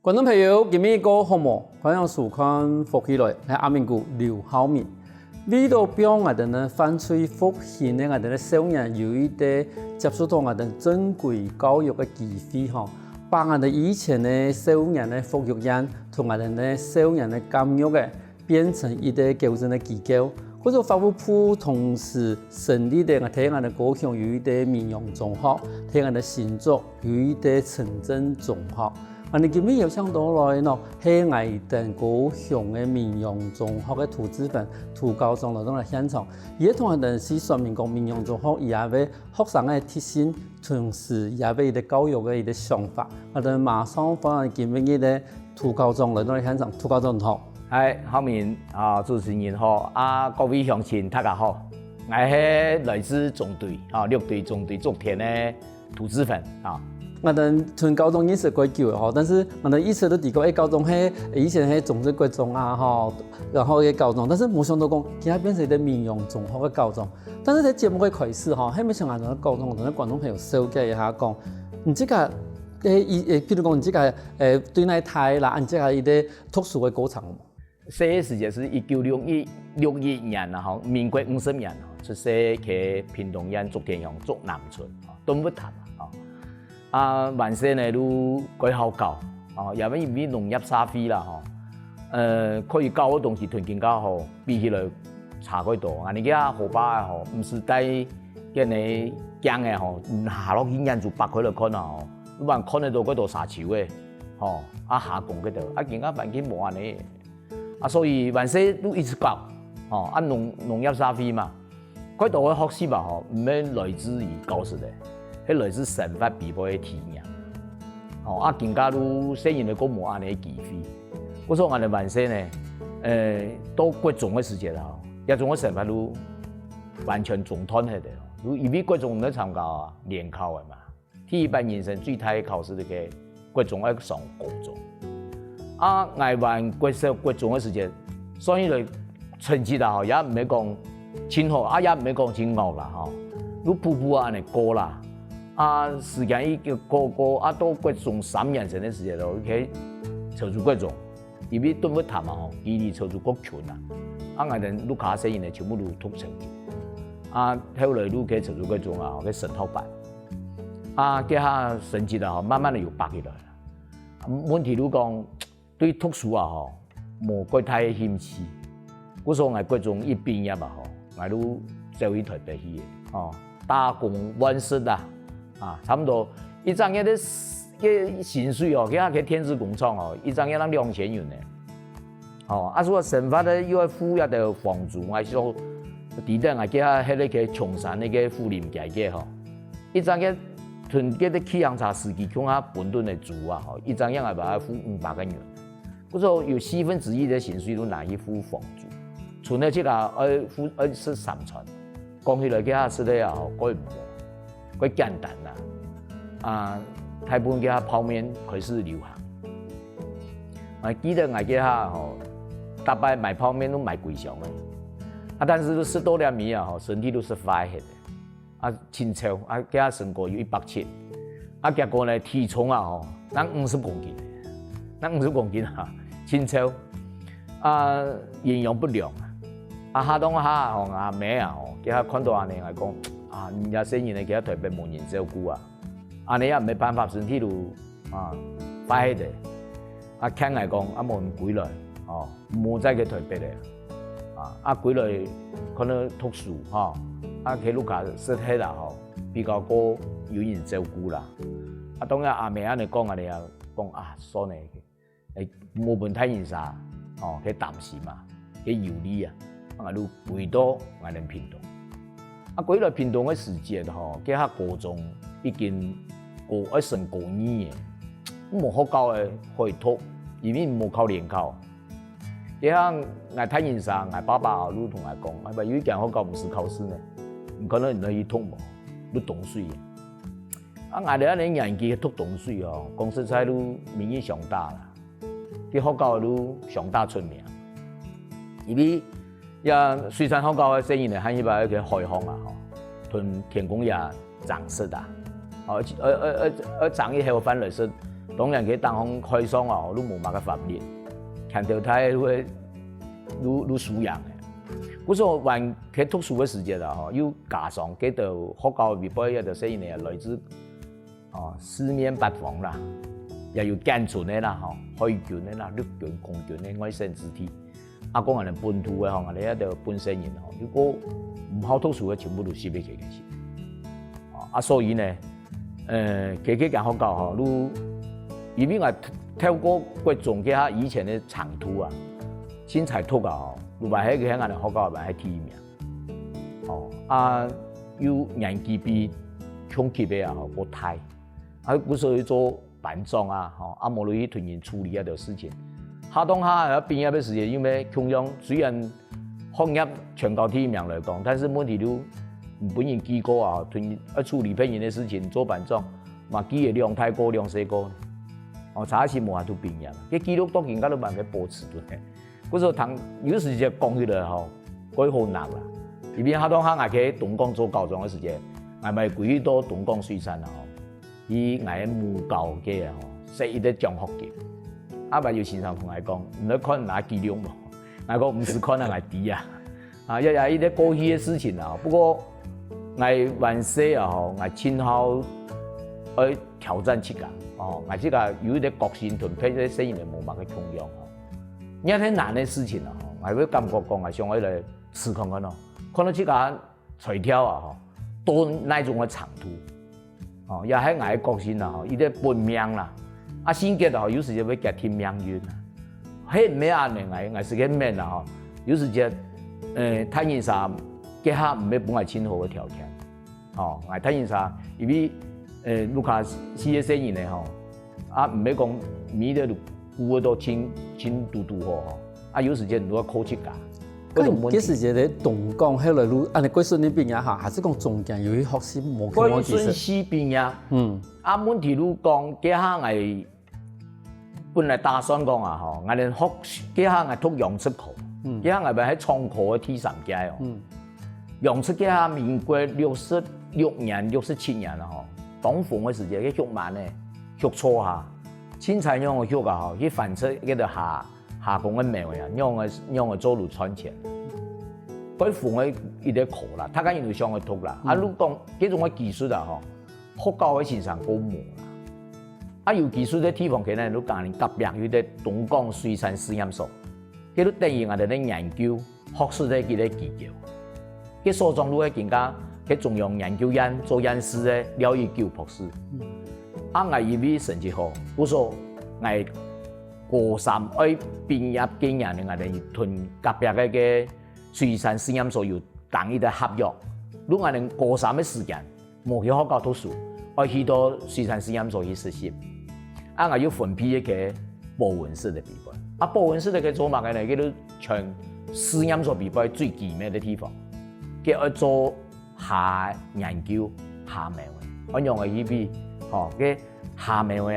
观众朋友，今日个好无？欢迎收看福起来，系阿明谷刘孝明。为了表我哋呢反吹福兴呢，我哋呢少年有一啲接触到我哋正规教育嘅机会吼，把我哋以前呢少年嘅福育院同我哋呢少年嘅教育嘅变成一啲矫正嘅机构。或者法务部同时成立的我睇我哋高雄有一啲民用中学，睇我哋新竹有一啲城镇中学。我哋今日又想到來咯，係我哋高雄嘅民用中學嘅圖資份、圖教中來到嚟現場，而同我哋是說明講民用中學也為學生嘅提醒，同時也為佢哋教育嘅一啲想法。我哋馬上放今日嘅圖教中來到嚟現場，圖教中好。孝明主持人好，各位鄉親大家好，我係來自中隊綠隊中隊昨天嘅圖資份我哋從高中認識過久嘅，但是我哋一直都提過，高中係以前係種子國中啊，然後嘅高中，但是冇想到講，而家變成啲民用中學嘅高中。但是喺節目嘅開始係咪想我哋高中同啲觀眾朋友紹介一下講，唔知個譬如講唔知個對內台啦，唔知個一啲特殊嘅過程。細時就係1961年啦，民國50年出世喺屏東縣竹田鄉竹南村東北潭萬世呢都改好教，因為農業社會啦，可以教嘅東西條件較好，比起來差幾多。我哋嘅河巴啊，唔是帶嘅你驚嘅下落去研究白開來看啊，你話看得到嗰度沙丘嘅，下降嗰度，見個環境冇安尼。所以萬世都一直教，農業社會嘛，嗰度嘅學習嘛，唔係來自於教室嘅，係來自生活必備嘅體驗。更加都雖然你講冇安尼嘅機會，我說我哋萬世呢，到國中嘅時節啦，一種嘅生活都完全中斷喺度，因為國中咧參加聯考嘅嘛，第一班人生最大嘅考試就係國中要上高中。我玩國中嘅時節，所以嚟成績啦，也唔係講真好，也唔係講真惡啦，都步步安尼過啦。時間已經過，到國中3年生嘅時節咯，佢抽住國中，因為東北潭距離抽住國強啦。我哋都考試人哋全部都讀成績，後來都佢抽住國中佢升學班，佢下成績啦，慢慢地又拔起來啦。問題都講。對讀書冇過太興趣。嗰時候我國中一畢業我都走去台北去打工揾食啦，差唔多一張嘢嘅薪水佢天子工廠一張嘢當2000元嘅。所以生活咧要付一啲房租，我說地底我叫喺呢個窮山呢個富林街嘅一張嘢同嗰啲汽油車司機講下本頓嘅租一張嘢係把它付500元。嗰時候有1/4嘅薪水都拿去付房租，存喺這個付吃3餐，講起來佢下食咧貴唔貴簡單啦。台本佢下泡麵開始流行，我記得我佢下大概買泡麵都買貴上嘅，但是都食多兩米身體都是壞嘅，清臭，佢下身高有170，結果呢體重咱50公斤，咱50公斤清臭，營養不良，下當下阿妹佢下看到安尼嚟講，人家細人嚟佢台北冇人照顧安尼也冇辦法，身體都壞嘅，聽嚟講冇人歸來，冇再去台北咧，歸來可能讀書佢ลูกค้า實體啦比較高有人照顧啦，當然阿妹安尼講，我哋講所以冇問題人啥，佢擔心嘛，佢有理我都回到我哋屏東。歸來屏東嘅時節佢下高中已經升高2嘅，冇好教嘅可以讀，因為冇考聯考。佢下我睇人啥，我爸爸都同我講，係咪有一件好教唔是考試呢？唔可能你去讀冇，都懂水嘅。我哋一年年紀讀懂水講實在都名氣上大啦。啲學校都上大出名，因為水產學校嘅生意呢，係一把嘅海航同天宮也漲勢的，漲以後反而是当然佢当方开爽哦，你无嘛个法律，看到他会愈输赢的。嗰時還佢讀書嘅時節啦，又加上佢度學校未畢業就雖然係來自四面八方啦，又有建築嘅啦，海軍嘅啦、陸軍、空軍嘅外省子弟，講人哋本土嘅人哋一度本省人如果唔好讀書嘅，全部都死俾佢嘅事。所以呢，佢間學校都因為我透過各種嘅下以前嘅長途啊，先才讀啊。如果喺佢喺我哋學校入邊係第一名，有年紀比中級嘅個大，嗰時候做班長無論去團員處理一條事情，下當下喺畢業嘅時間，因為同樣雖然學業全校第一名嚟講，但是問題都唔本人幾個團員處理別人嘅事情做班長，嘛記嘅量太高量細個，差一次冇法度畢業，佢記錄到而家都慢慢保持住。嗰時候有時就講起來佢好難啦。而邊下當下我喺東港做校長嘅時間，我咪歸到東港水產啦，以我喺母校嘅設一啲獎學金。咪有先生同我講，唔好看拿記錄喎，我講唔是看我啲一有一啲過去嘅事情不過我還是我親口去挑戰自己，我自己有一啲決心同佢啲雖然係冇乜嘅重要。一啲難嘅事情我會感覺講想去嚟試看看看到自己垂條多那種嘅長途，又喺我嘅國先一啲本命啦，先結有時就會結天命運喺咩安尼我是個咩啦有時就睇現實結合唔係本來親好嘅條件，我睇現實因為盧卡斯嘅生意咧唔係講米的有都清嘟嘟有時間都要考出㗎。嗰時就喺東港喺來路，按你歸順你畢業還是講中間有啲學生冇咁樣技術。歸順師畢業，問題路講，幾下我本來打算講我哋學幾下我讀洋式課，幾下我咪喺創科嘅第三屆洋式幾下民國66年、67年當風嘅時間，佢學慢咧，學錯下。青菜讓我學去反出嗰度下工嘅命運讓我做路賺錢。佢付我一啲課啦，他梗係上去讀啦。如講幾種嘅技術學校嘅先生高門啦。有技術嘅地方，佢哋都教你特別有啲東港水產試驗所，佢都定義我哋啲研究學術嘅幾啲技巧。佢所長都係更加佢中央研究院做研師嘅廖以九博士。我以為成績好，我說我高三畢業幾年，我哋同隔壁嘅水產試驗所有談一啲合約。如果我哋高三嘅時間冇去學校讀書，我去到水產試驗所去實習。我要分批嘅博文式嘅比賽。博文式嘅做乜嘅呢？佢都全試驗所比賽最奇妙嘅地方，佢要做下研究下命運。我用嘅依邊。嘅下面嘅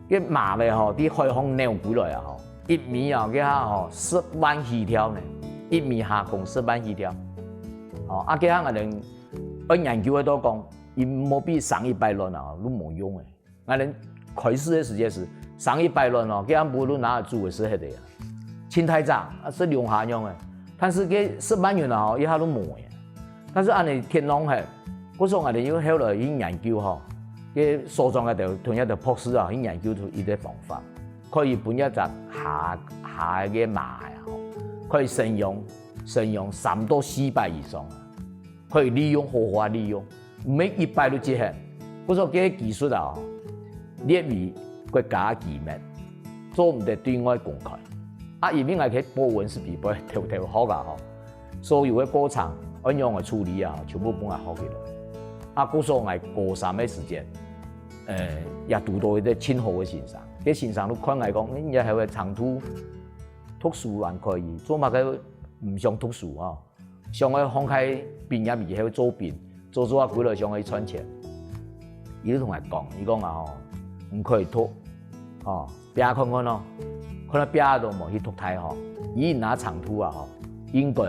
嘅馬咧啲海空鳥過來一米嘅下10萬起跳呢，一米下共10萬起跳。嘅下我哋我研究嘅都講，伊冇比上100輪都冇用嘅。我哋開始嘅時間是上100輪嘅下無論哪做嘅是係啲青苔渣是用下用嘅，但是嘅10萬元一下都冇嘅。但是按你天龍係，嗰時候我哋要後來去研究嘅所長嘅就同一條博士去研究出一啲方法，可以本一隻下嘅馬可以生養3到400以上，可以利用合法利用，唔係100都接係。嗰時候嘅技術列為國家機密，做唔得對外公開。因為我喺博文式比賽條學所有嘅過程按樣嘅處理全部幫我學起來。嗰時候我高三嘅時間，也讀到一啲親好嘅先生，啲先生都看我講，你係為長途讀書還可以，做乜嘅唔想讀書想去放開畢業以後做兵，做幾來想去賺錢。伊都同我講，伊講唔可以讀，拼看看可能拼到冇去讀太好，伊拿長途應該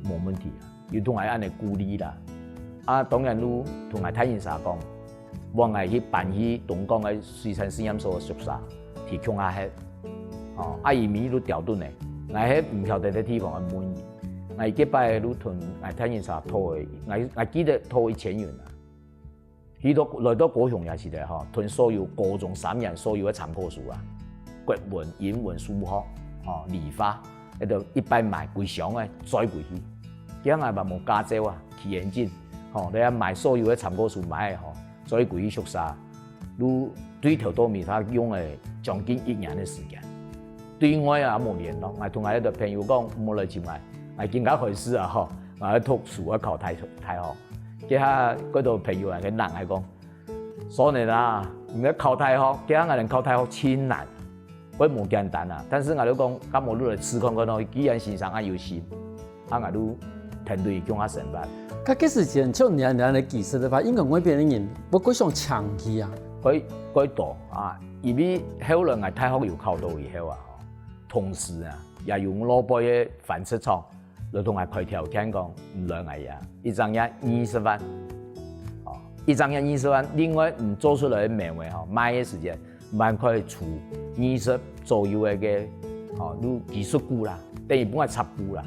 冇問題。伊同我安尼鼓勵啦。當然都同我睇現實講，我爱去办去东港的水产试验所的宿舍，去乡下翕，伊面都调顿的，迄唔晓得咧地方嘅满意，几摆都囤睇人啥拖嘅，记得拖1000元啊。去到来到高雄也是咧囤所有高中3年所有嘅参考书啊，国文、英文、数学、理化，迄度一摆买规箱嘅载过去，今日嘛无加州啊，去严谨，你啊买所有嘅参考书买嘅载过去宿舍，如对条岛面他用了将近1年的时间。对我也冇联络，我同我一个朋友讲，冇来接我更加回事啊！我去读书，我考大学，佢下嗰度朋友啊，佢人係講，所以啦，唔係考大學，佢下我哋考大學千難，佢冇簡單啊。但是我哋講，咁我哋嚟試看看咯，既然先生啊有心，我哋團隊叫我成班。佢幾時前就年嘅技術嘅話，應該嗰邊嘅人不過想搶佢啊。佢多啊，因為後來我大學又考到以後啊。同時啊，也用老輩嘅紡織廠嚟同我開條件講，唔兩係啊，一張嘢20萬，一張嘢20萬，另外唔做出來嘅名位賣嘅時間萬塊出20左右嘅都技術股啦，等於本係插股啦，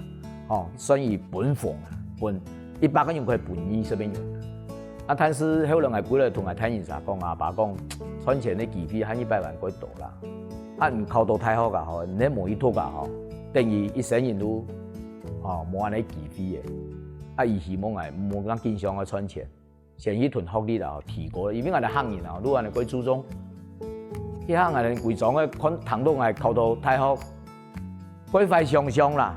所以本房啊，本100個人可以本20蚊用。啊，但是後來我過來同我聽人啥講，阿爸講，賺錢嘅機會喺100萬幾多啦。啊，唔考到太好噶嗬，你冇一套噶嗬，等於一生人都冇安尼機會嘅。啊，伊希望係唔好咁經常去賺錢，先去囤福利啦，提高，因為我哋行業啊，如果我哋過注重，啲行我哋規裝嘅看談到係考到太好，規快上上啦，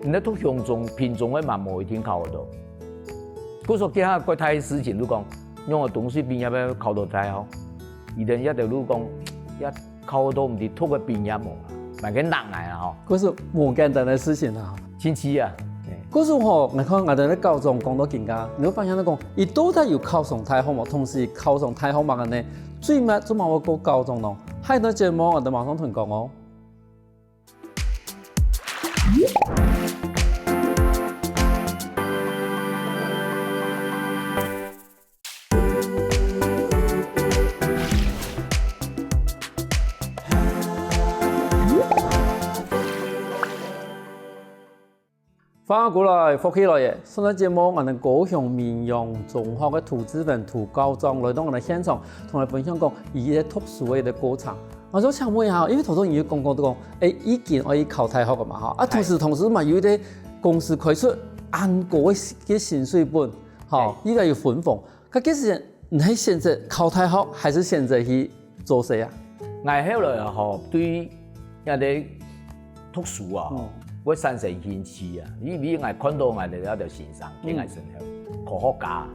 你都向中品種嘅嘛冇一定考得到。嗰時啲下過太事情都講，因為東西邊入邊考到太好，而哋一直都講一。考到唔係讀個畢業冇，咪佢難捱啊！嗰是冇簡單嘅事情啊！親戚啊，嗰時我看我哋咧高中講到更加，你會發現咧講，伊到底要考上太好冇，同時考上太好嘛嘅呢？最尾做埋我個高中咯，喺度節目我哋馬上同講哦。翻過來，福起來嘅，上個節目我哋高雄明陽中學嘅涂志文涂校長來到我哋現場，同我哋分享講伊嘅讀書嘅過程。我想請問一下，因為頭先伊講過都講，已經可以考大學嘅嘛嚇，啊同時嘛有啲公司開出按個嘅薪水本，嚇，依個要分紅。咁幾時你係選擇考大學，還是選擇去做事啊？我後來啊，對人哋讀書啊。我產生興趣啊！因為我看到我哋一條先生，佢係生科學家，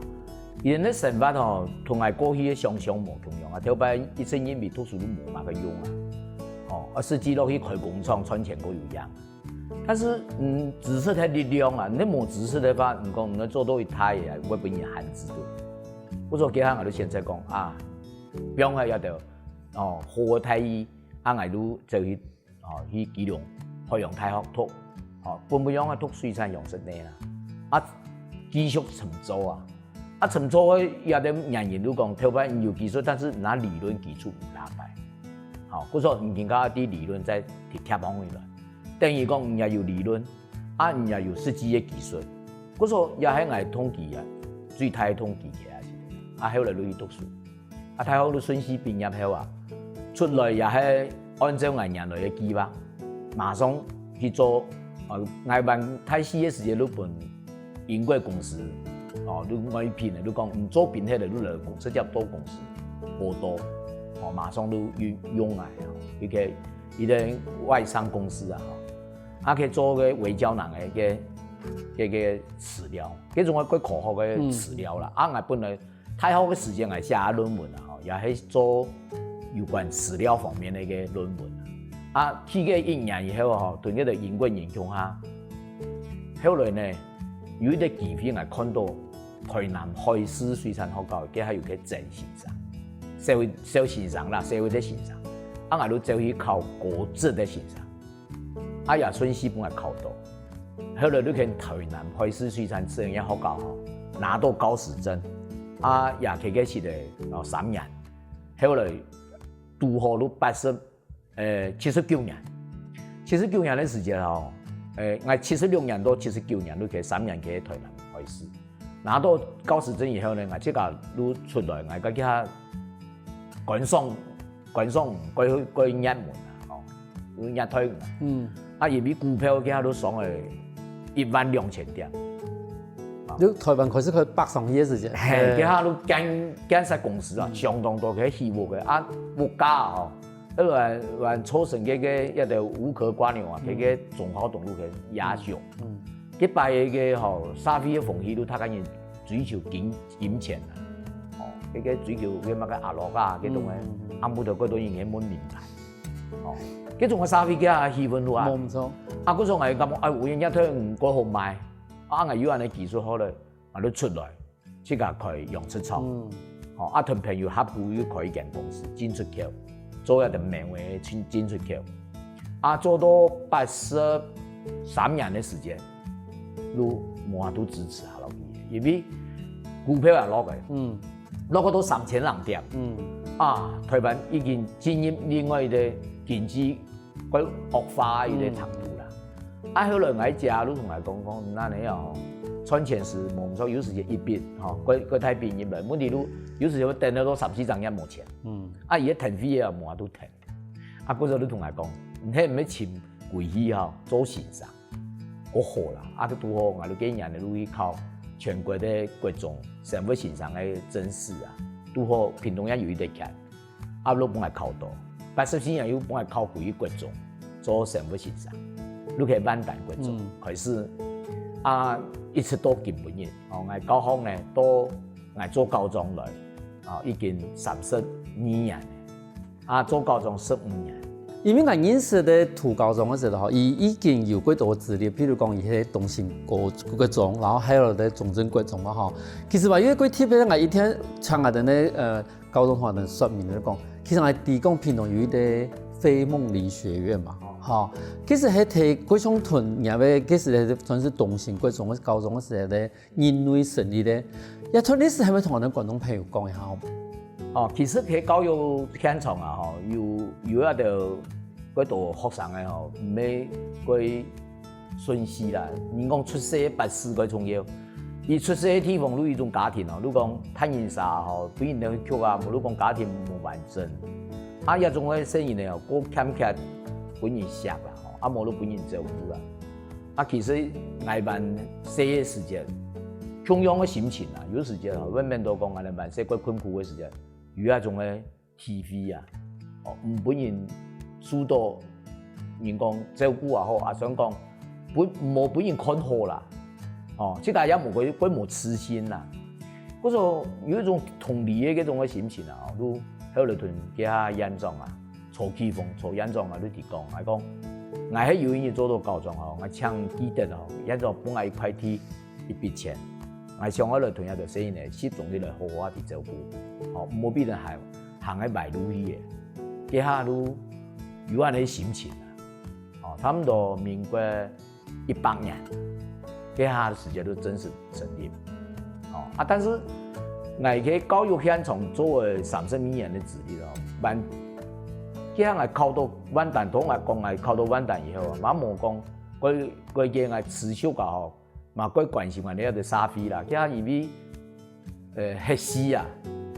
伊啲生活吼同我過去嘅想象無同樣啊！後擺一生因為讀書都冇乜個用啊！實際落去開工廠賺錢都有樣。但是知識嘅力量啊，你冇知識嘅話，唔講唔能做到一太嘢，我本人限制到。我做幾下我都現在講啊，比方係一條好嘅體育，啊我都就去去基隆海洋大學讀。本樣啊讀水產養殖呢啦，技術沉着啊，沉着有啲人員都講，頭擺有技術，但是拿理論基礎唔打敗。嗰時候唔見到啲理論在貼幫佢來，等於講也有理論，也有實際嘅技術。嗰時候也係我統計啊，最大統計嘅後來都去讀書，大學都順利畢業後出來也係按照我人類嘅計劃，馬上去做。我辦太細嘅時間都本英國公司，都外聘嚟都講唔做聘起嚟都嚟公司接多公司好多，馬上都用嚟，佢嘅一啲外商公司啊，佢做嘅微膠囊嘅飼料，嗰種個科學嘅飼料啦，我本來太好嘅時間係寫論文啊，也係做有關飼料方面嘅論文。去嘅1年以後對嗰個英國研究下，後來呢有一啲機會我看到台南海事水產學校，佢係有個鄭先生，小先生啦，社會的先生，我都走去考國職的先生，也順利幫我考到，後來都去台南海事水產職業學校拿到教師證，也开个是嘞3年，后来拄好都79年，79年的时间哦，我76年到79年都开3年开台南开始，拿到高时针以后呢，我这个都出来，我个叫观赏过热门啊，都热推因为股票佢都上嚟12000点。就台湾开始开北上的时间，係，佢下都建设公司啊，相當多嘅希望嘅物價哦，還造成嘅一條無可掛念啊，佢中華東路嘅壓上，佢擺嘅社會嘅風氣都太緊要追求金錢啊，哦，佢追求佢乜嘅阿羅家嗰種嘅，阿姆頭嗰種嘢嘅滿名牌，哦，佢種嘅社會嘅氣氛都啊，冇錯，嗰種係咁，有人一推唔過好賣。有人嘅技術好咧，都出來，即個可以用出廠。同朋友合夥要開一間公司，進出口，做一條名為進出口。做到83年嘅時間，都冇都支持下落去，因為股票也落嘅，落個都3000人點。台灣已經進入另外嘅經濟佢惡化嘅程度。後來我家都同我講，那你又賺錢時冇錯，有時就一筆，佢太便宜啦。問題都有時就訂到都14張一冇錢。而家停飛啊，冇都停。嗰時候都同我講，你唔係簽貴飛做先生，好好啦。都拄好，我哋幾年都去考全國的各種社會先生嘅甄試啊，拄好屏東也有一啲劇，都幫我考到。84年又幫我考貴各種做社會先生。都可以萬旦嗰種，開始一直都見本人。我高雄呢，都我做高中來，已經32年，做高中15年。因為我認識的讀高中嘅時候，已經有幾多資料，譬如講，伊係東興國中，然後還有咧中正國中嘛，其實話因為幾特別，我一天聽我哋咧高中同學說明咧講，其實我哋講屏東有一啲非夢理學院嘛。其實係睇嗰種屯，因為其實係屯是東興嗰種高中嘅時候咧，因為成立咧，一屯歷史係咪同我哋廣東朋友講一下？其實喺教育現場啊，有一條嗰度學生嘅唔係佢順勢啦。你講出世84個重要，而出世嘅地方都有一種家庭你講太現實不然你去啊，冇你講家庭冇完整，一種嘅生意咧，我欠缺。本人錫啦，冇都本人照顧啦。其實捱辦細嘅時間，同樣嘅心情有時間永遠都講捱辦細個困苦嘅時間，有一種嘅體會唔本人輸到人講照顧也好，想講冇本人看好啦，即係也冇佢冇痴心啦。嗰種有一種同理嘅嗰種嘅心情都喺度同其他嚴重曹啟峰、曹院長都提講，我喺有嘢做到高中我請記得一種本來一塊地一筆錢，我上嗰度同一條生意嚟，始終啲嚟好好地照顧，冇必然係行喺賣路去嘅，其他都有安尼心情差唔多民國100年，其他時間都真實成立，但是我喺教育現場做咗30年嘅資歷佢係考到萬旦，同我講係考到萬旦以後我冇講佢嘅係持續㗎佢關心我哋一個社會啦。佢係因為核試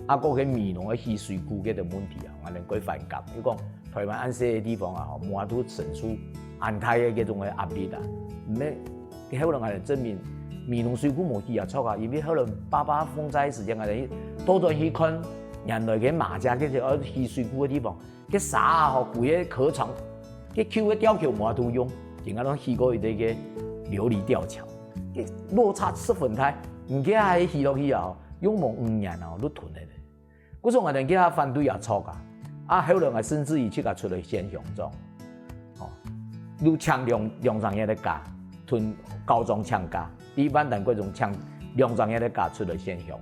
個嘅美濃嘅矽水庫嘅問題我哋佢反感。佢講台灣安些嘅地方冇都承受安泰嘅嗰種嘅壓力唔係佢後來我哋證明美濃水庫冇幾錯因為後來8·8風災時間我哋多咗去看人類嘅馬家嗰啲矽水庫嘅地方。佢沙貴嘅殼場，佢橋嘅吊橋冇都用，而家都起過一啲嘅琉璃吊橋，佢落差10分大，唔記得係起落去用冇5年都囤嚟。嗰種我哋記得反對也錯㗎，後來我甚至於即個出嚟先雄莊，都搶兩張嘢嘅價，囤高中搶價，第萬旦嗰種搶2張嘢嘅價出嚟先雄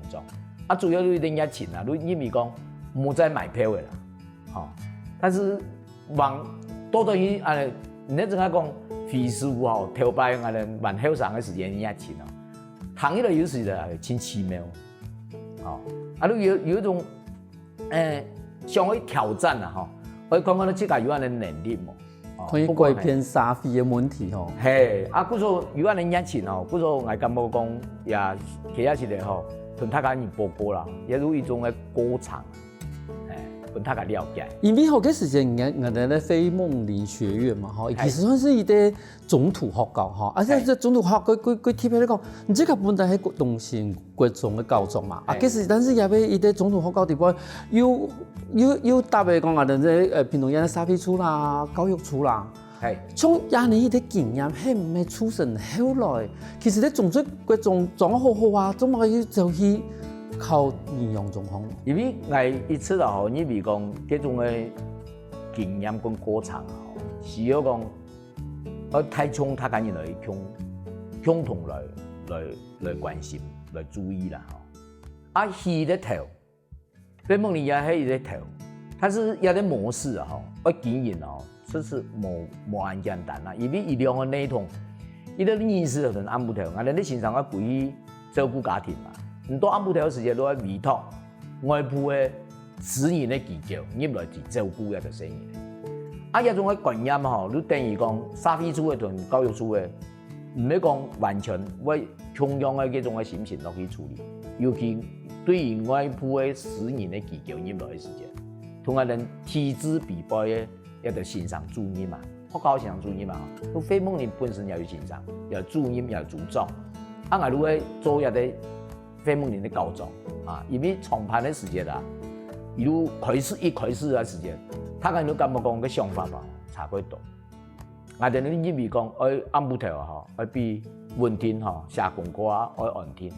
莊，主要都一定一錢都因為講冇再買票嘅啦，但是往多咗去你陣間講飛書頭擺我哋蠻後生嘅時間一錢行呢度有時就係千奇妙，你有一种想要挑战啊，我看看你这个有安的能力嘛。可以改变社会的问题吼。嘿，故说有安的热情吼，故说我感觉讲也其实是咧吼，同大家人报告啦，也有一种的歌唱，同大家了解。因为嗰時陣我哋咧飛夢林學院嘛，吼，其實算是一啲總土學校吼，而且這總土學佢貼喺咧講，你這個本來係東線國中嘅高中嘛，其實但是也俾一啲總土學校地方要搭嚟講我哋啲屏東縣社會處啦、教育處啦，從廿年啲經驗係唔係出身後來，其實咧種出國中狀好好啊，總係要就去。靠營養狀況，因為我一出來吼，你咪講這種嘅經驗跟過程吼，是要講太重他緊要來共同來關心、來注意啦吼。佢咧頭，對夢裡也係一個頭，它是有啲模式啊吼，我經營哦，這是冇咁簡單啦，因為伊兩個內容，伊啲意思同按部頭，我哋啲先生我歸於照顧家庭嘛。唔多按部頭時間都係委託外部嘅私人嘅機構入來去照顧一個生意。一種嘅觀念吼，你等於講社會處嘅同教育處嘅，唔係講完全為同樣嘅嗰種嘅心情落去處理，尤其對於外部嘅私人嘅機構入來嘅時間，同我哋體制必備嘅一個欣賞主任嘛，學校欣賞主任嘛，都非夢林本身要有欣賞，要主任要組長，我如果做一啲。非夢林的高中因為創辦的時間啦，一路開始嘅時間，他講你感覺講個想法嘛，差幾多。我哋你認為講按部頭嗬，比穩定嗬，下功課安定，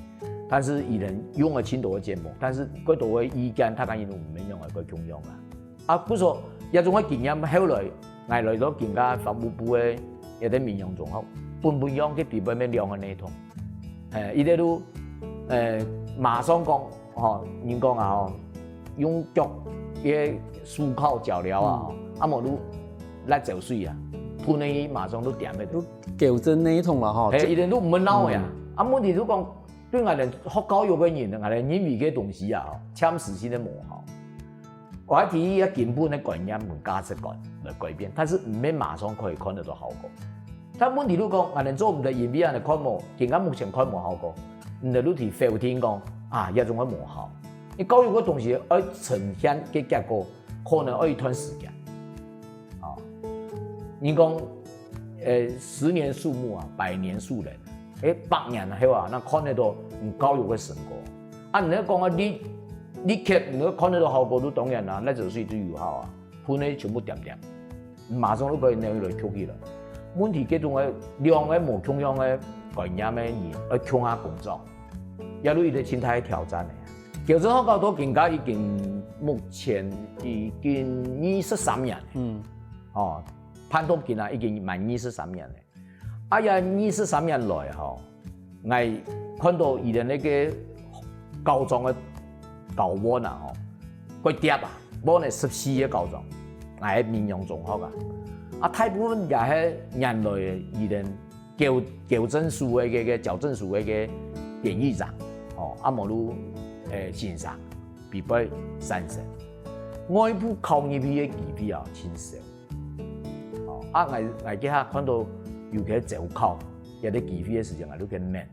但是伊人用了很多嘅節目，但是嗰度嘅意見，他講伊都唔免用嚟個共用啦。不過一種嘅經驗後來，我來到更加法務部嘅一啲民用中學，本樣嘅地方咩兩個內容，伊哋都。馬上講，人講用腳嘅思考交流無你來走水啊，判你馬上都點喺度。矯正內容啦，伊哋都唔會鬧呀。問題都講對我哋學教育嘅人，我哋認為嘅東西暫時性的無效。我提議一根本嘅觀念同價值觀來改變，但是唔係馬上可以看得到效果。但問題都講，我哋做唔到因為人哋看無，而家目前看無效果。你哋去否定講一種嘅無效，你教育個東西要呈現嘅結果，可能要一段時間。你講10年樹木100年樹人，100年後那看得到你教育嘅成果。你講你看得到效果都當然啦，那就是最有效判你全部點，馬上都可以攞來吸起來。問題嗰種嘅量嘅無同樣嘅概念嘅人，要強下工作。也有一個心態挑戰嘅，矯正學校都更加已經目前已經23年，判斷見已經滿23年咧。23年來我看到伊哋那個高中嘅教員佢跌冇呢14個高中，係民用中學大部分也係人類伊哋矯正書嘅個矯正書嘅個典語上。無如先生必備3成，外部靠入去嘅機會真少。我記下看到尤其走考有啲機會嘅時間，我都幾難。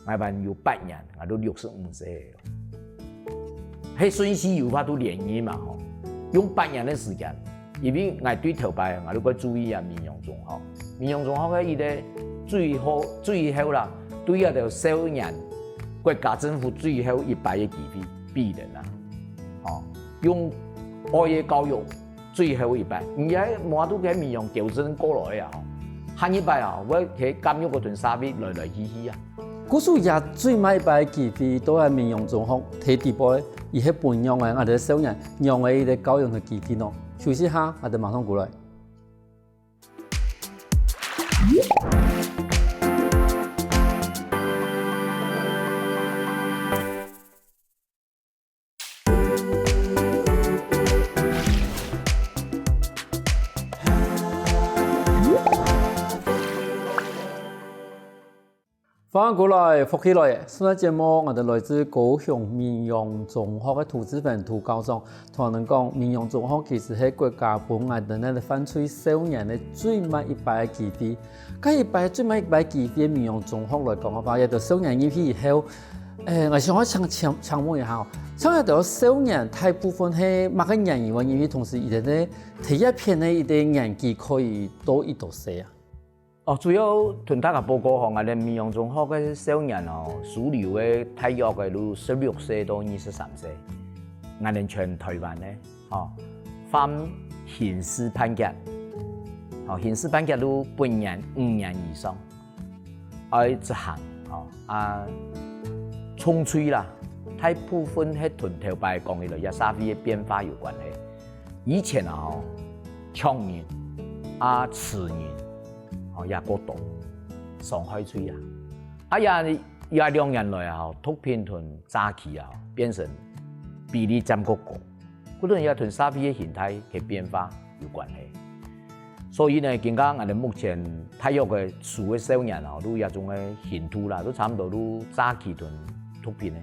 我辦有8年，我都65歲。喺順勢有法都聯誼嘛，用8年嘅時間，因為我對頭擺，我都該注意民用中學。民用中學嘅伊個最好啦，對一條少年。國家政府最後100嘅機會俾人啦，用愛嘅教育最後100，而家冇都喺民用矯正過來下100我喺監獄嗰段沙邊來去去嗰時也最買100嘅機會都係民用中學睇地步，而係培養嘅我哋少年用嘅啲教育嘅機會咯。休息下，我哋馬上過來。欢迎过来福起来。今日节目我哋来自高雄民用中学的涂志芬涂校长，同人讲民用中学其实系国家本来等咧反催少年的最慢一摆嘅机会。最慢一摆机会，民用中学来讲嘅话，也就少年入去以后，我想请问一下，像一到少年大部分係乜嘅人以外，因為同時伊哋咧第一篇咧伊哋年紀可以多一度細啊。主要同大家報告吼，我哋民用中學嘅少年主流嘅體育嘅都16歲到23歲，我哋全台灣咧，犯刑事判決，刑事判決都半年、5年以上，而執行，重罪啦，大部分係同頭擺講嘅嚟，社會嘅變化有關係。以前搶人、刺人。也過度上海罪啊！也2年來毒品同詐欺變成比例佔個高，嗰種也同社會嘅形態嘅變化有關係。所以呢，更加我哋目前體育嘅處嘅少年都有一種嘅刑度啦，都差唔多都詐欺同毒品咧。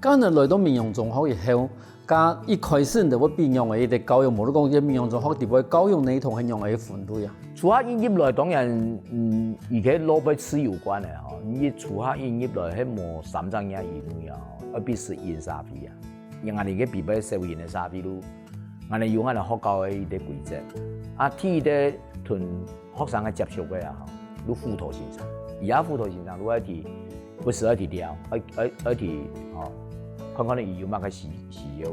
今日來到民用中學以後，加一開始就會變用嘅啲教育，無論講啲民用中學點樣教育內容係用嘅範圍啊。初學引入來當然，而且攞俾吃有關嘅嗬。你初學引入來係冇3章嘢以內而必須現社會啊。因我哋嘅必備社會嘅社會都，我哋用我哋學校嘅啲規則，睇啲同學生嘅接觸嘅都輔導先生，而家輔導先生都一啲，不是一啲調，一啲看看你有乜嘅需要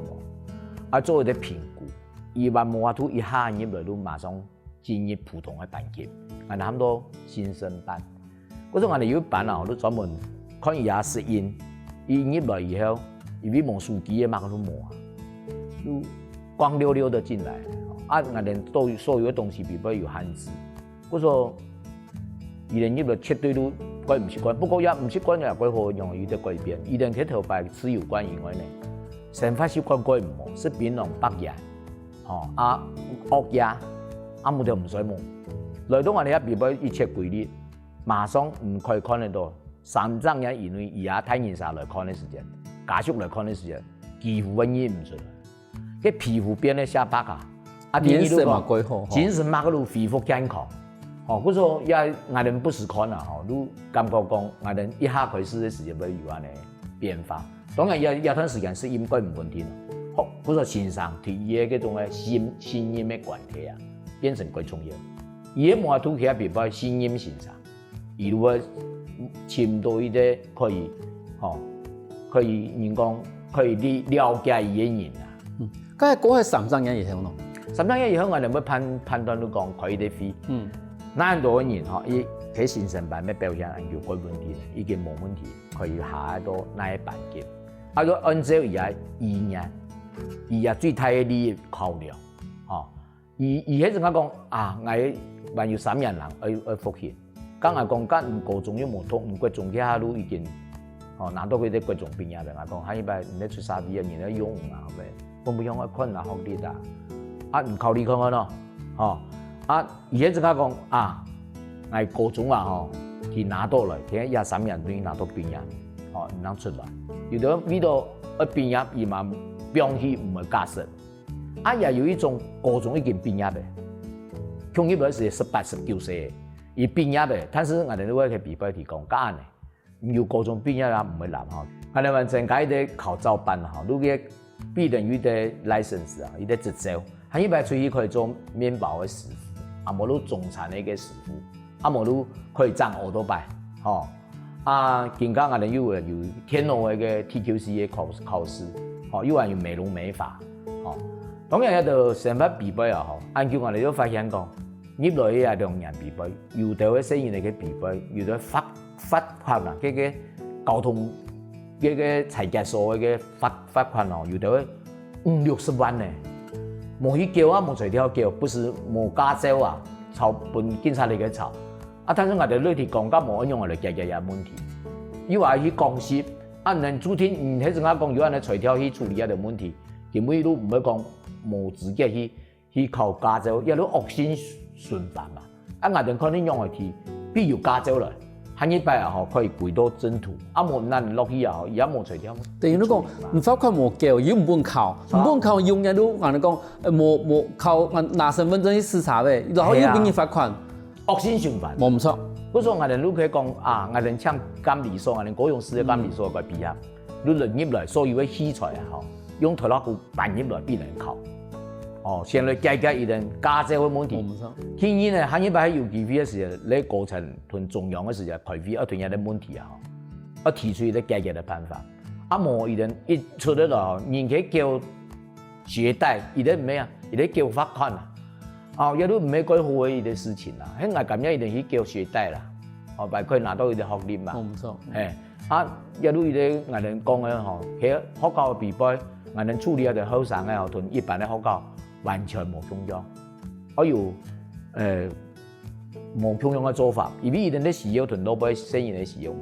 冇，做一啲評估，而話冇話都一下入來都馬上進入普通嘅班級，我哋差唔多新生班，嗰種我哋有班都專門看伊也適應，伊入來以後，因為冇書記嘅嘛，都冇都光溜溜的進來，我哋所有嘅東西比較有限制，嗰種伊哋入來絕對都改唔習慣，不過也唔習慣也改好用有啲改變，伊哋喺頭擺持有關以外呢，生活習慣改唔好，食檳榔白煙，惡嘢，冇就唔使冇。來到我哋一邊一切規律，馬上唔可以看得到3章嘢以內，而家睇現實來看的時間，家屬來看的時間，幾乎揾唔出來。個皮膚變得煞白顏色嘛改好，精神嘛嗰度恢復健康。嗰種也我哋不是看都感覺講我哋一下開始嘅時間會有安尼變化。當然有段時間適應該唔問題咯。嗰種線上同伊嘅嗰種嘅信任嘅關係變成最重要。伊嘅冇圖起比較信任線上，如果潛到一啲可以人講可以了解伊嘅人咁係嗰係3章嘢以後咯。3章嘢以後我哋會判斷到講佢哋飛。那很多人伊喺新生班咩表現有個問題，已經冇問題，可以下一個那一班級。如果按照而家2年，而家最大嘅利益考量，而喺陣間講我還有3年人去復習，剛才講緊唔高中又冇讀，唔國中嘅下都已經拿到佢啲國中畢業嘅，我講下一擺唔得出社會嘅人咧用咩，我唔用我困難學啲唔考慮看看咯，而喺陣間講我高中佢拿到來，佢23年都已經拿到畢業，唔能出來。有啲呢度一畢業而嘛表現唔係加實，也有一種高中已經畢業嘅，強業嗰時18、19歲而畢業嘅，但是我哋都會去比較提講假嘅，唔要高中畢業唔會難我哋話正解啲考照班都嘅必定有啲 license 有啲執照，喺呢邊出去可以做麵包嘅師傅。冇都種產嘅師傅，冇都可以賺好多幣，更加我哋有天路嘅 TQC 嘅考試，又話要美容美髮，當然喺度成筆比賽又好，按照我哋都發現講，入來嘅2年比賽，有啲嘅適應嚟嘅比賽，有啲罰款啊，嘅交通嘅裁決所嘅罰款有啲50-60萬呢。冇去叫冇隨條叫，不是冇駕照抄本警察嚟嘅抄。但是我哋呢條講甲冇用我哋解決也問題。又話去講實，人主天喺陣間講要安尼隨條去處理一條問題，根本都唔會講冇資格去考駕照，也都惡性循環嘛。我哋可能用嘅題，必要駕照來，下一摆啊吼可以跪到征途，啊无咱落去啊吼，伊也无找条。等于你讲，你罚款无够，伊唔本扣，唔本扣，永远都讲你讲，无扣拿身份证去视察呗，然后又给你罚款，恶性循环。冇唔错。嗰種我哋都可以講啊，我哋搶監理所，我哋嗰用私嘅監理所個比啊，你輪入來所有嘅器材啊，吼，用拖拉機搬入來必然扣。哦，先來解決一啲駕照嘅問題。其二呢，下一擺有機會嘅時候，你過程同中央嘅時候，開會一同一啲問題啊，啊提出一啲解決嘅辦法。啊冇一啲一出嚟咯，人家叫借貸，一啲咩啊，一啲叫罰款啊。哦，也都唔係改好嘅一啲事情啦，喺我咁樣一定去叫學貸啦，哦，咪可以拿到一啲學歷嘛。唔錯。也都一啲我哋講嘅吼，其實學校嘅比賽，我哋處理嘅學生嘅同一般嘅學校完全冇共樣，冇共樣嘅做法，因為一定啲使用同老闆生意嘅使用。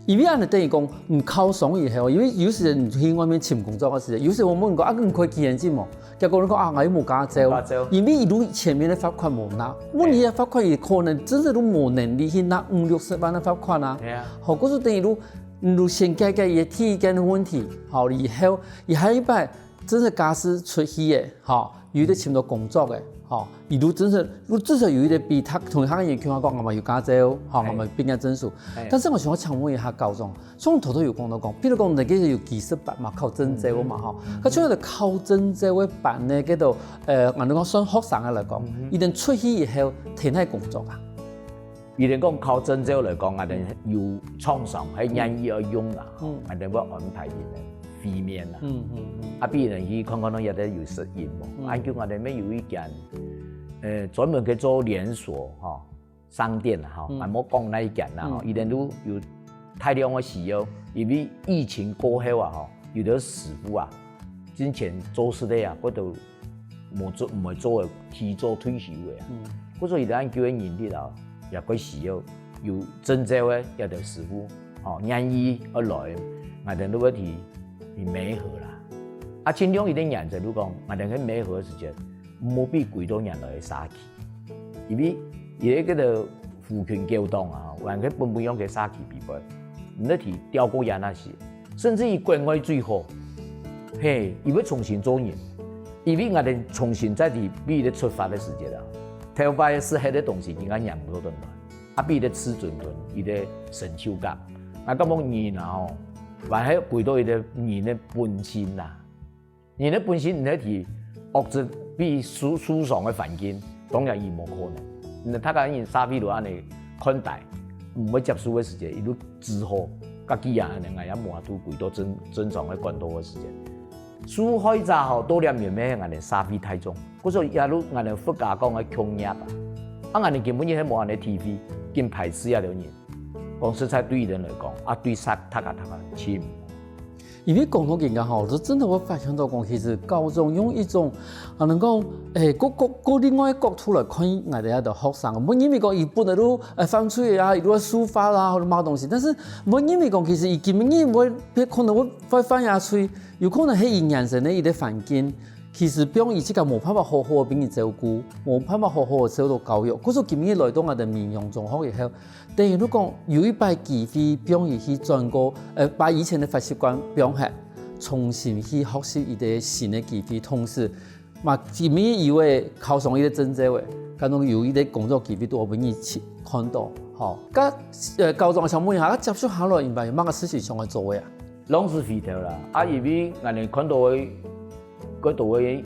因為安尼等於講唔靠爽以後，因為有時人去外面尋工作嘅時候，有時我問講你唔可以寄現金喎，結果你講我又冇駕照，因為如前面嘅罰款冇拿，問題嘅罰款也可能真係都冇能力去拿50-60萬嘅罰款啊。好，嗰時等於你先解決伊第一件嘅問題，好以後，下一擺真係駕駛出去嘅，好有啲尋到工作嘅。好，伊如真是，至少有一個比他同他人講我嘛有駕照，好，我嘛畢業證書。但是我想請問一下校長，像頭有講到講，比如講，你嗰有技術班嘛，考證照嘛，吼。佢主要係考證照嘅班呢，嗰度我哋講算學生嘅嚟講，一定出去以後睇咩工作啊？一定講考證照嚟講，我哋有廠商係願意而用啊，我哋會安排啲費面啊。比如去看看，有啲有實驗喎。按叫我哋咩有一間專門去做連鎖商店啊，唔好講那一間啦，一定都有大量嘅使用。因為疫情過後啊，有啲師傅啊，之前做事的啊，嗰度唔會做嘅，提早退休嘅啊。嗰時佢哋叫嘅人力啊，也可以使用有證照嘅一啲師傅，願意而來，我哋都會去美合啦。盡量一啲人就都講，我哋喺美合嘅時間，冇必幾多人來沙期，因為而家嗰度扶貧交通啊，還佢本用嘅沙期比賽，唔得提調過人那些，甚至於國外最好，嘿，伊要重新做人，因為我哋重新再嚟比佢出發嘅時間啦，頭擺是喺啲東西，人家養唔到頓頓，比佢吃準頓，伊啲成就感，咁樣人啊，還係幾多伊啲人嘅本性啦。人嘅本身唔係提惡質比舒爽嘅環境，當然伊冇可能。你睇下人沙比如安尼看待，唔會接受嘅時間，伊都之後，家己也安尼也冇都幾多正常嘅管道嘅時間。蘇開閘後多兩年咩？安尼沙比太重，嗰時候也都安尼佛家講嘅窮業啊，安尼根本就係冇安尼 TV， 兼排斥一條人。講實在對人嚟講，對殺他簽。因為講到人家吼，就真的會發現到講，其實校長用一種能夠個另外角度來看我哋喺度學生，唔因為講伊本來都犯罪啊，伊都抒發啦，或者某東西，但是唔因為講其實伊根本伊會可能會反下去，有可能係伊眼神的伊啲環境，其實比如伊即個冇辦法好好嘅俾伊照顧，冇辦法好好嘅受到教育，嗰時根本來到我哋面容狀況以後。但係如果有一擺機會，比如去轉過把以前的發習慣變下，重新去學習一啲新的機會，同時嘛，前面以為考上一啲證照嘅，咁樣有一啲工作機會都俾你看到，吼。咁校長想問一下，接觸下來，應該有乜個事情上去做嘅啊？攏是非條啦，因為我哋看到嘅嗰度嘅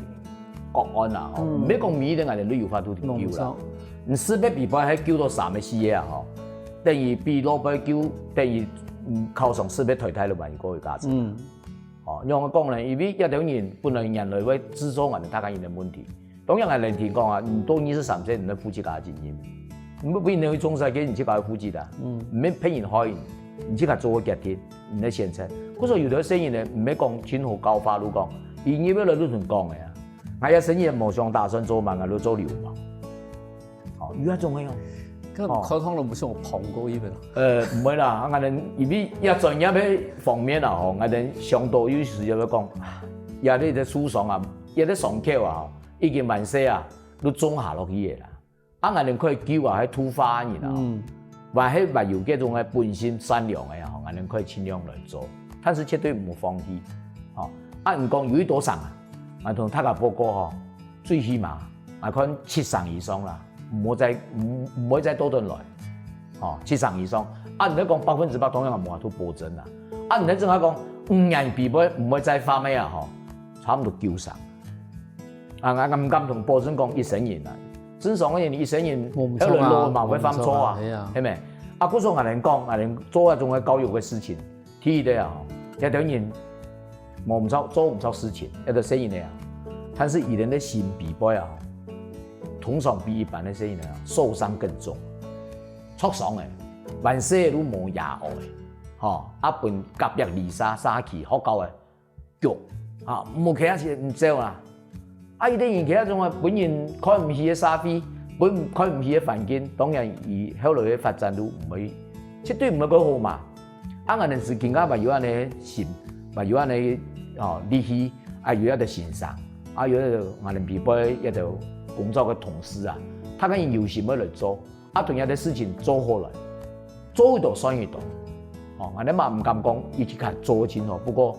個案啊，唔係講每啲我哋都有法度去救啦。你四百比賽係救到3個4個啊，吼。等於比老闆叫，等於考上400台台都萬個價錢。讓我講咧，因為一條人本來人類會製造我哋大家人嘅問題。當然係人聽講啊，你到23歲，你都負責家經驗。唔俾人去中世紀，你自己負責啦。唔免騙人害人，你自己做個決定，你嚟選擇。嗰時候有啲生意咧，唔係講錢好高法律講，營業嗰度都同講嘅啊。我有生意冇想打算做嘛，我都做流氓。有一種嘅。考通都唔算我碰過呢邊。唔會啦，我哋因為一專業嘅方面啊，我哋上到有時就會講，有啲嘅書上啊，有啲上課啊，已經萬歲啊，都種下落去嘅啦。我哋可以叫啊，係突發人啊，还迄嘛有这种的本身善良的吼，俺们可以尽量来做，但是绝对唔放弃。吼，啊，唔讲有一多上啊，同他个报告吼，最起码啊看7成以上啦，唔好再多顿来，吼7成以上。啊，你咧讲100%同样也无法度保证啦。啊，你咧正话讲5年比唔会再发咩啊？吼，差唔多9成。啊，我唔敢同保证讲1成人啦。正常嘅人1成人，有人路嘛会犯错啊，係咪？啊，嗰種人講，人做一種嘅教育嘅事情，睇咧啊，一等人冇唔錯，做唔錯事情，一個生意嚟啊。但是伊人嘅心比背啊，通常比一般嘅生意嚟啊，受傷更重，挫傷嘅，萬世都冇廿惡嘅，吼，啊本甲白離沙沙氣學教嘅腳啊，冇其他事唔做啦。啊！伊啲人其他種啊，本人開唔起嘅沙飛，開唔起嘅環境，當然而後來嘅發展都唔會，絕對唔會講好嘛。啊，我哋是更加咪有安尼心，咪有安尼哦力氣，啊有一個欣賞，啊有一個我哋皮膚一個工作嘅同事啊，他跟有心要嚟做，啊同樣嘅事情做好來，做一度算一度，哦，我哋嘛唔敢講一起看做清楚，不過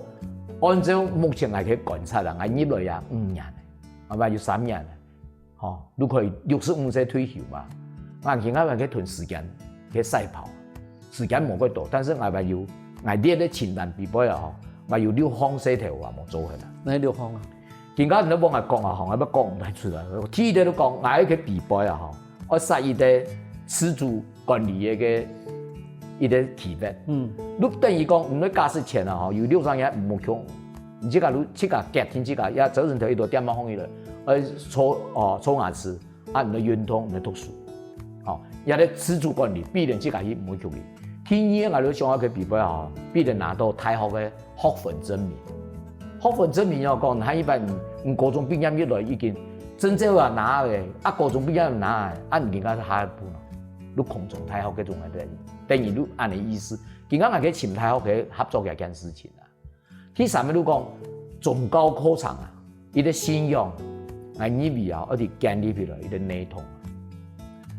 按照目前嚟去觀察啊，我入來啊5年。係咪要3年？嗬，都可以65歲退休嘛。我而家咪去囤時間去賽跑，時間冇幾多，但是我咪要我啲啲前人比賽啊，嗬，咪要6項4條啊冇做起啦。哪6項啊？而家你幫我講啊，嗬，我乜講唔得出來。天啲都講，我去比賽啊，嗬，我實一啲自主管理嘅一啲體質。你等於講唔你駕駛前啊，嗬，有6項嘢唔強。你即個夾天即個，也走成條一度點樣放起來，搓牙齒，啊，你的運動，你的讀書，哦，也咧自主管理，必然即個係唔會叫你。天意我哋上下去比賽啊，必然拿到大學嘅學分證明。學分證明要講，喺一般唔高中畢業以來已經真正話拿嘅，啊高中畢業唔拿嘅，啊唔見解下一步咯。你空中大學嘅種係等於你按你意思，見解我嘅前大學嘅合作嘅一件事情啊。第三面都講中高考場啊，伊個信用，我呢邊啊，一啲建立起來一個內統。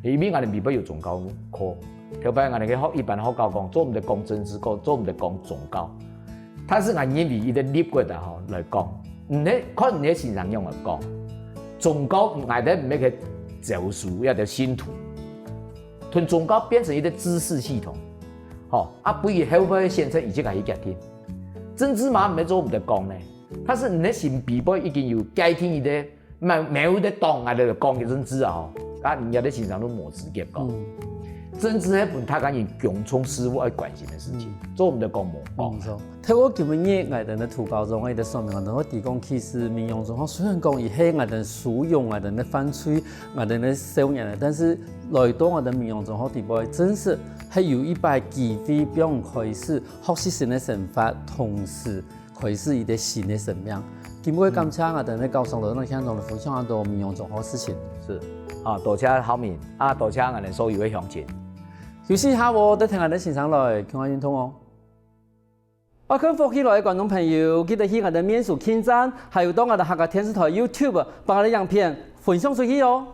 因為我哋未必要中高考，特別我哋嘅學一般學校講，做唔得講政治高，做唔得講中高。但是我呢邊伊個立國啊，嗬來講，唔係可能你現場用嚟講，中高我哋唔係去教書，要條信徒，從中高變成一個知識系統，嗬，啊不如後邊現在已經係一家庭。政治嘛唔係做唔得講咧，但是你嘅心比賽已經有改天伊啲，沒有得當我哋講嘅政治啊，啊人家啲現場都冇直接講。政治係本他講人共同事務而關心嘅事情，做唔得講冇講。透過今日我哋嘅圖稿中，我哋說明我哋提供其實民用中，雖然講伊係我哋使用我哋嘅犯罪，我哋嘅少年，但是來到我哋民用中，好地步真是係有一擺機會俾人開始學習新嘅想法，同時開始一啲新嘅生命。今日感謝我哋嘅高雄老人聽眾嘅分享很多民用中好事情。是啊，多謝浩明啊，多謝我哋所有嘅鄉親。休息一下喎，得聽我哋欣賞來傾下運動哦。我看福喜來嘅觀眾朋友，記得去我哋面書網站，還有到我哋客家電視台 YouTube 把我哋影片分享出去哦。